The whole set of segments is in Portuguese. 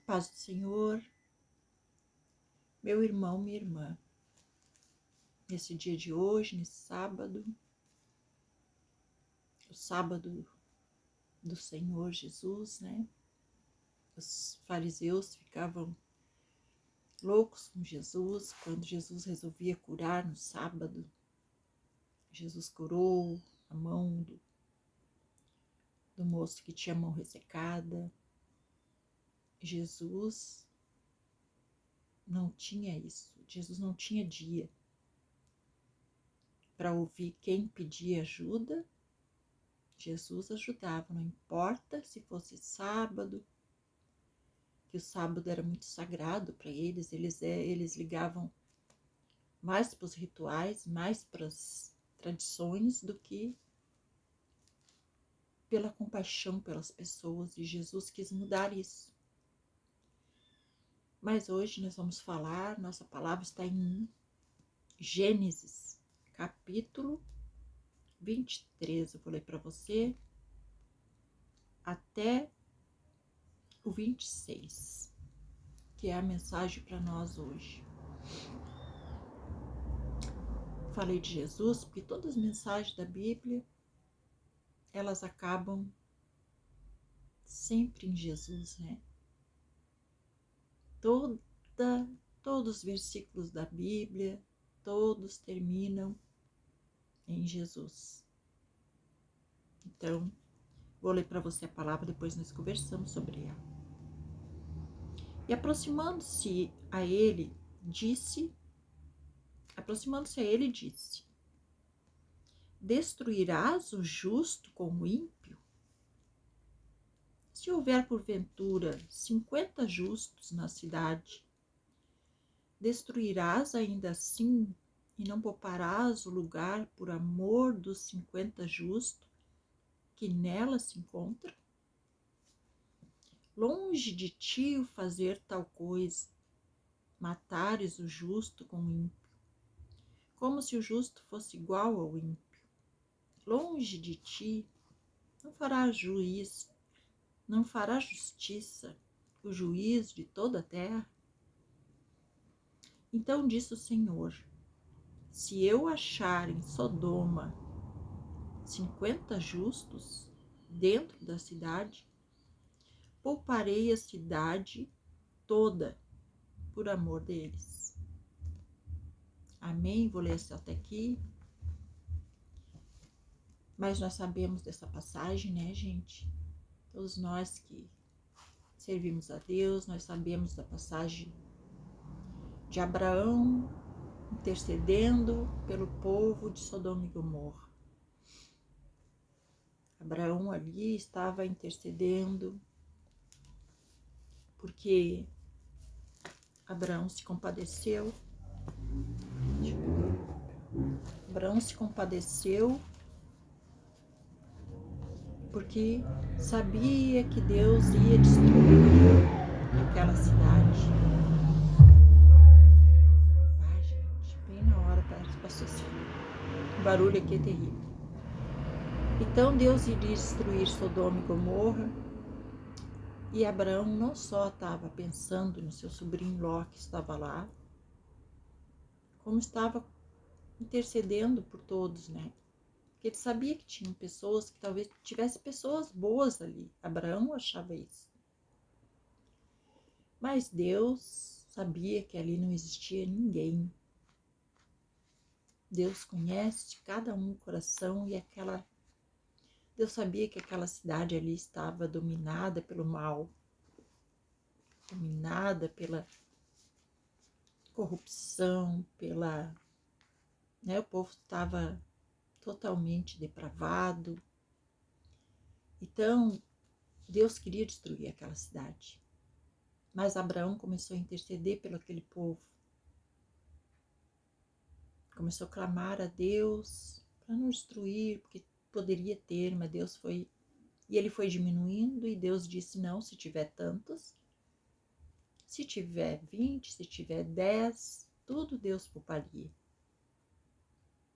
Paz do Senhor, meu irmão, minha irmã. Nesse dia de hoje, nesse sábado, o sábado do Senhor Jesus, né? Os fariseus ficavam loucos com Jesus quando Jesus resolvia curar no sábado. Jesus curou a mão do moço que tinha a mão ressecada. Jesus não tinha isso. Jesus não tinha dia para ouvir quem pedia ajuda. Jesus ajudava, não importa se fosse sábado, que o sábado era muito sagrado para eles, eles ligavam mais para os rituais, mais para as tradições do que pela compaixão pelas pessoas, e Jesus quis mudar isso. Mas hoje nós vamos falar, nossa palavra está em Gênesis, capítulo 23, eu vou ler para você até o 26, que é a mensagem para nós hoje. Falei de Jesus porque todas as mensagens da Bíblia, elas acabam sempre em Jesus, né? Todos os versículos da Bíblia, todos terminam em Jesus. Então, vou ler para você a palavra, depois nós conversamos sobre ela. E aproximando-se a ele, disse: Destruirás o justo com o ímpio? Se houver porventura 50 justos na cidade, destruirás ainda assim e não pouparás o lugar por amor dos 50 justos que nela se encontram? Longe de ti o fazer tal coisa, matares o justo com o ímpio, como se o justo fosse igual ao ímpio. Longe de ti não farás juízo, não fará justiça o juiz de toda a terra? Então disse o Senhor: se eu achar em Sodoma 50 justos dentro da cidade, pouparei a cidade toda por amor deles. Amém? Vou ler até aqui. Mas nós sabemos dessa passagem, né, gente? Todos nós que servimos a Deus, nós sabemos da passagem de Abraão intercedendo pelo povo de Sodoma e Gomorra. Abraão ali estava intercedendo porque Abraão se compadeceu. Abraão se compadeceu porque sabia que Deus ia destruir aquela cidade. Ai, gente, bem na hora passou assim. O barulho aqui é terrível. Então Deus iria destruir Sodoma e Gomorra, e Abraão não só estava pensando no seu sobrinho Ló que estava lá, como estava intercedendo por todos, né? Porque ele sabia que tinham pessoas, que talvez tivesse pessoas boas ali. Abraão achava isso. Mas Deus sabia que ali não existia ninguém. Deus conhece cada um o coração, e Deus sabia que aquela cidade ali estava dominada pelo mal, dominada pela corrupção, o povo estava totalmente depravado. Então, Deus queria destruir aquela cidade. Mas Abraão começou a interceder pelo aquele povo. Começou a clamar a Deus para não destruir, porque poderia ter, mas Deus foi... E ele foi diminuindo, e Deus disse: não, se tiver tantos, se tiver 20, se tiver 10, tudo Deus pouparia.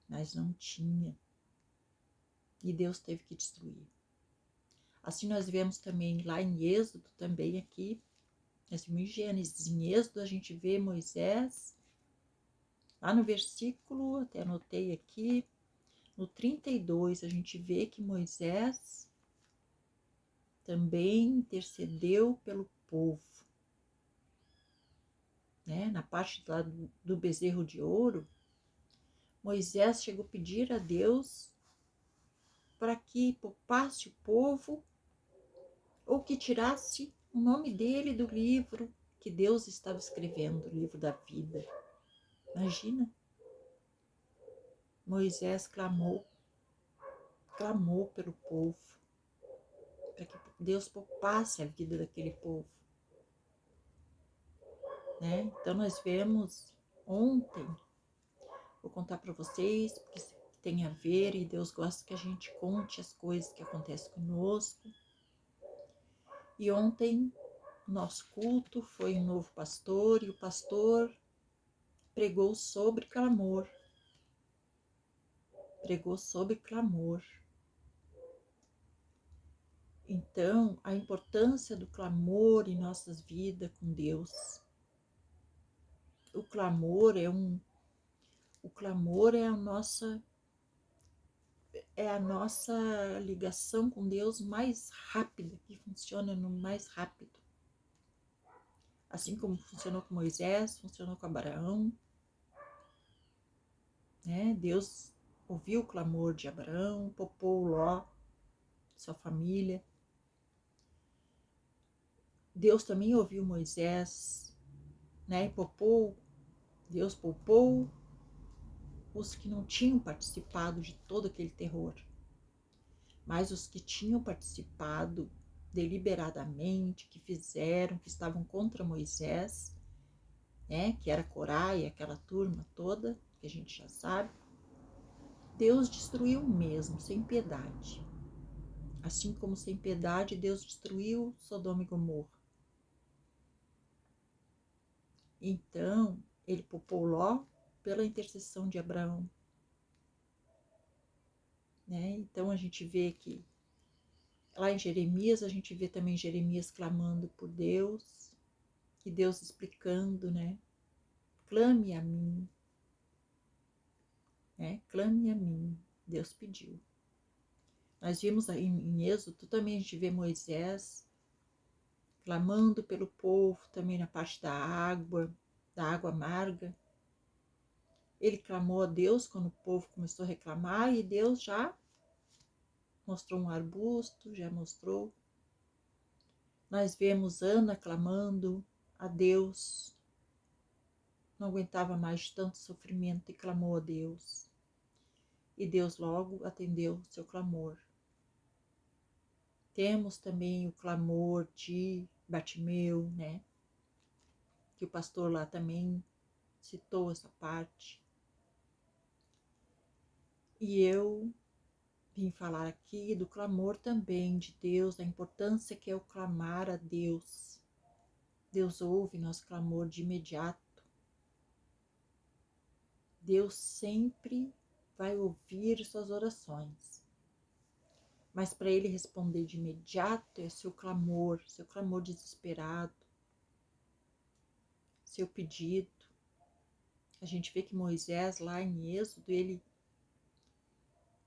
Mas não tinha. E Deus teve que destruir. Assim nós vemos também lá em Êxodo, também aqui, Nós vimos em Gênesis, em Êxodo a gente vê Moisés, lá no versículo, até anotei aqui, no 32, a gente vê que Moisés também intercedeu pelo povo. Né? Na parte lá do bezerro de ouro, Moisés chegou a pedir a Deus para que poupasse o povo ou que tirasse o nome dele do livro que Deus estava escrevendo, o livro da vida. Imagina, Moisés clamou pelo povo, para que Deus poupasse a vida daquele povo. Né? Então nós vemos ontem, vou contar para vocês, porque tem a ver e Deus gosta que a gente conte as coisas que acontecem conosco. E ontem o nosso culto foi um novo pastor e o pastor pregou sobre clamor. Pregou sobre clamor. Então, a importância do clamor em nossas vidas com Deus. O clamor é a nossa ligação com Deus mais rápida, que funciona no mais rápido. Assim como funcionou com Moisés, funcionou com Abraão. Né? Deus ouviu o clamor de Abraão, poupou Ló, sua família. Deus também ouviu Moisés, né? Deus poupou os que não tinham participado de todo aquele terror. Mas os que tinham participado deliberadamente, que fizeram, que estavam contra Moisés, né, que era Corá e aquela turma toda, que a gente já sabe, Deus destruiu mesmo, sem piedade. Assim como sem piedade, Deus destruiu Sodoma e Gomorra. Então, ele poupou Ló pela intercessão de Abraão. Né? Então, a gente vê que lá em Jeremias, a gente vê também Jeremias clamando por Deus, e Deus explicando, né? Clame a mim, né? Clame a mim, Deus pediu. Nós vimos aí em Êxodo, também a gente vê Moisés clamando pelo povo, também na parte da água amarga. Ele clamou a Deus quando o povo começou a reclamar e Deus já mostrou um arbusto, já mostrou. Nós vemos Ana clamando a Deus, não aguentava mais tanto sofrimento e clamou a Deus. E Deus logo atendeu seu clamor. Temos também o clamor de Bartimeu, né? Que o pastor lá também citou essa parte. E eu vim falar aqui do clamor também de Deus, da importância que é o clamar a Deus. Deus ouve nosso clamor de imediato. Deus sempre vai ouvir suas orações. Mas para Ele responder de imediato é seu clamor desesperado, seu pedido. A gente vê que Moisés lá em Êxodo,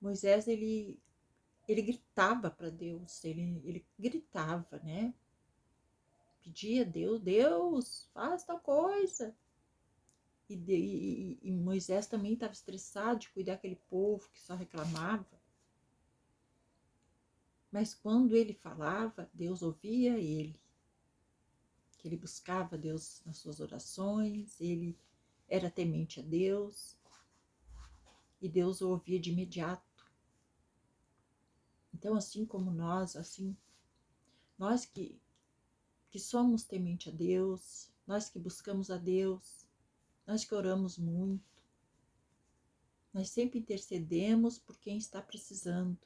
Moisés gritava para Deus, ele gritava, né? Pedia a Deus, Deus, faz tal coisa. E Moisés também estava estressado de cuidar daquele povo que só reclamava. Mas quando ele falava, Deus ouvia ele. Que ele buscava Deus nas suas orações, ele era temente a Deus. E Deus o ouvia de imediato. Então, assim como nós que somos temente a Deus, nós que buscamos a Deus, nós que oramos muito, nós sempre intercedemos por quem está precisando.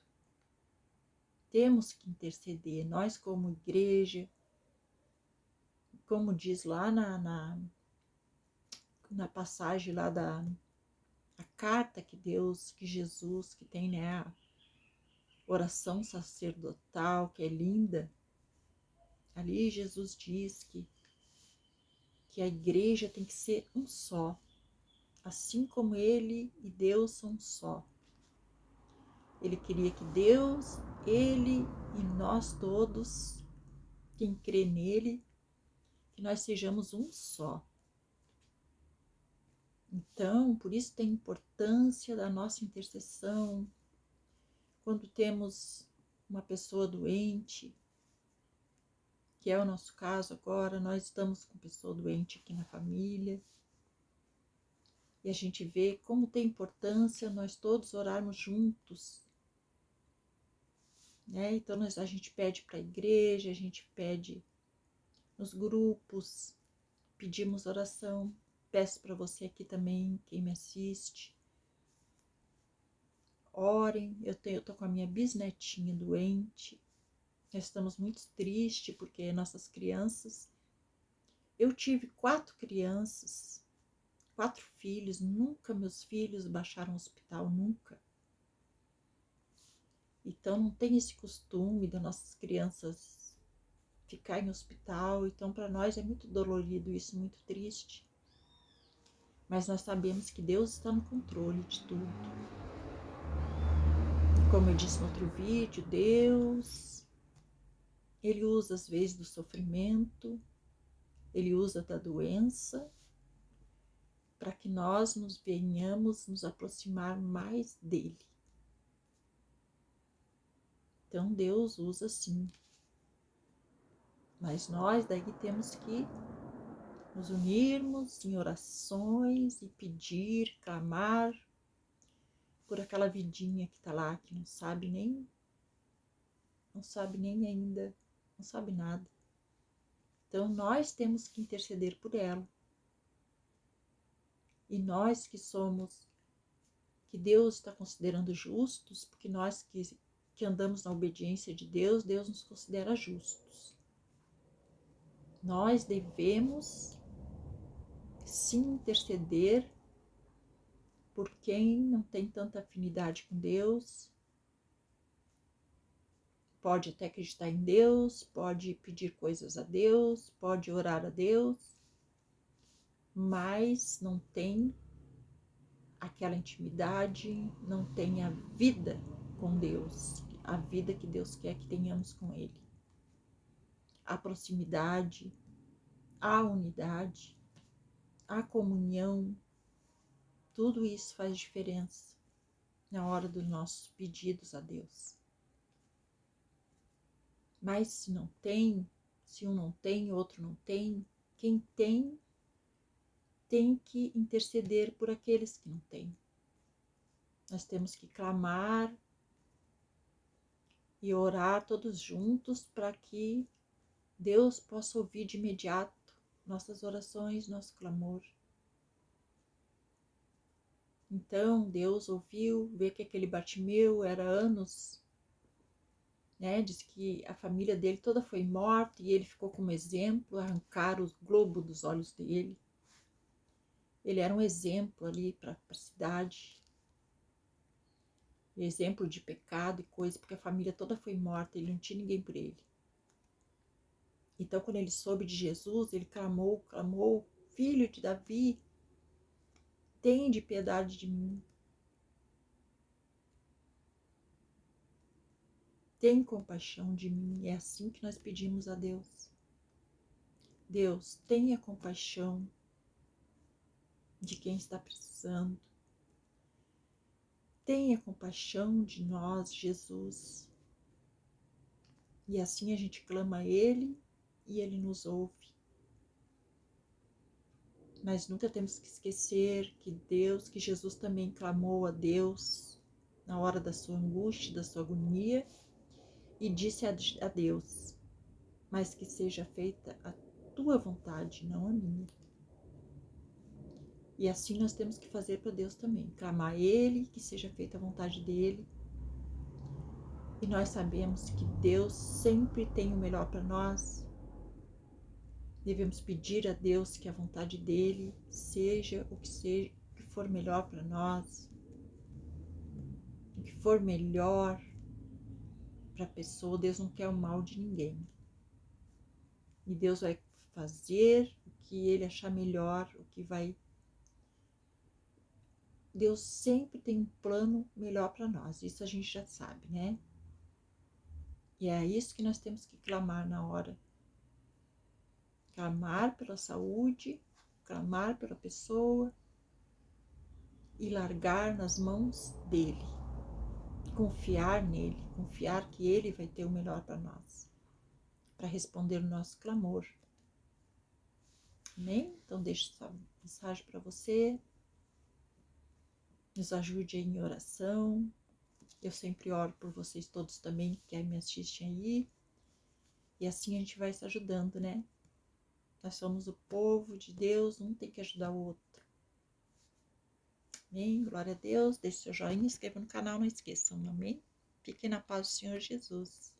Temos que interceder, nós como igreja, como diz lá na passagem lá a carta que Jesus, que tem, né, a oração sacerdotal, que é linda. Ali Jesus diz que que a igreja tem que ser um só, assim como ele e Deus são um só. Ele queria que Deus, ele e nós todos, quem crê nele, que nós sejamos um só. Então, por isso tem importância da nossa intercessão. Quando temos uma pessoa doente, que é o nosso caso agora, nós estamos com pessoa doente aqui na família, e a gente vê como tem importância nós todos orarmos juntos, né? Então a gente pede para a igreja, a gente pede nos grupos, pedimos oração. Peço para você aqui também, quem me assiste, orem. Eu tô com a minha bisnetinha doente, nós estamos muito tristes porque nossas crianças, eu tive 4 crianças, 4 filhos, nunca meus filhos baixaram ao hospital, nunca. Então não tem esse costume das nossas crianças ficar em hospital, então para nós é muito dolorido isso, muito triste. Mas nós sabemos que Deus está no controle de tudo. Como eu disse no outro vídeo, Deus, Ele usa às vezes do sofrimento, Ele usa da doença, para que nós nos venhamos nos aproximar mais dEle. Então Deus usa sim. Mas nós daí temos que nos unirmos em orações e pedir, clamar por aquela vidinha que está lá, que não sabe nem ainda, não sabe nada. Então nós temos que interceder por ela. E nós que Deus está considerando justos, porque nós que andamos na obediência de Deus, Deus nos considera justos. Nós devemos sim interceder por quem não tem tanta afinidade com Deus, pode até acreditar em Deus, pode pedir coisas a Deus, pode orar a Deus, mas não tem aquela intimidade, não tem a vida com Deus, a vida que Deus quer que tenhamos com Ele. A proximidade, a unidade, a comunhão, tudo isso faz diferença na hora dos nossos pedidos a Deus. Mas se não tem, se um não tem, outro não tem, quem tem que interceder por aqueles que não têm. Nós temos que clamar e orar todos juntos para que Deus possa ouvir de imediato nossas orações, nosso clamor. Então Deus ouviu, vê que aquele Bartimeu era anos, né? Diz que a família dele toda foi morta e ele ficou como exemplo, arrancaram os globos dos olhos dele. Ele era um exemplo ali para a cidade, exemplo de pecado e coisa, porque a família toda foi morta, ele não tinha ninguém por ele. Então, quando ele soube de Jesus, ele clamou, filho de Davi, tende piedade de mim. Tem compaixão de mim. É assim que nós pedimos a Deus. Deus, tenha compaixão de quem está precisando. Tenha compaixão de nós, Jesus. E assim a gente clama a Ele e Ele nos ouve. Mas nunca temos que esquecer que Jesus também clamou a Deus na hora da sua angústia, da sua agonia, e disse a Deus, mas que seja feita a tua vontade, não a minha. E assim nós temos que fazer para Deus também, clamar a Ele, que seja feita a vontade dEle. E nós sabemos que Deus sempre tem o melhor para nós. Devemos pedir a Deus que a vontade dEle seja o que for melhor para nós, o que for melhor para a pessoa. Deus não quer o mal de ninguém. E Deus vai fazer o que ele achar melhor, o que vai. Deus sempre tem um plano melhor para nós, isso a gente já sabe, né? E é isso que nós temos que clamar na hora. Clamar pela saúde, clamar pela pessoa e largar nas mãos dele. Confiar nele, confiar que ele vai ter o melhor para nós, para responder o nosso clamor. Amém? Então deixo essa mensagem para você. Nos ajude aí em oração. Eu sempre oro por vocês todos também que me assistem aí. E assim a gente vai se ajudando, né? Nós somos o povo de Deus, um tem que ajudar o outro. Amém? Glória a Deus. Deixe seu joinha, inscreva no canal, não esqueçam. Amém? Fiquem na paz do Senhor Jesus.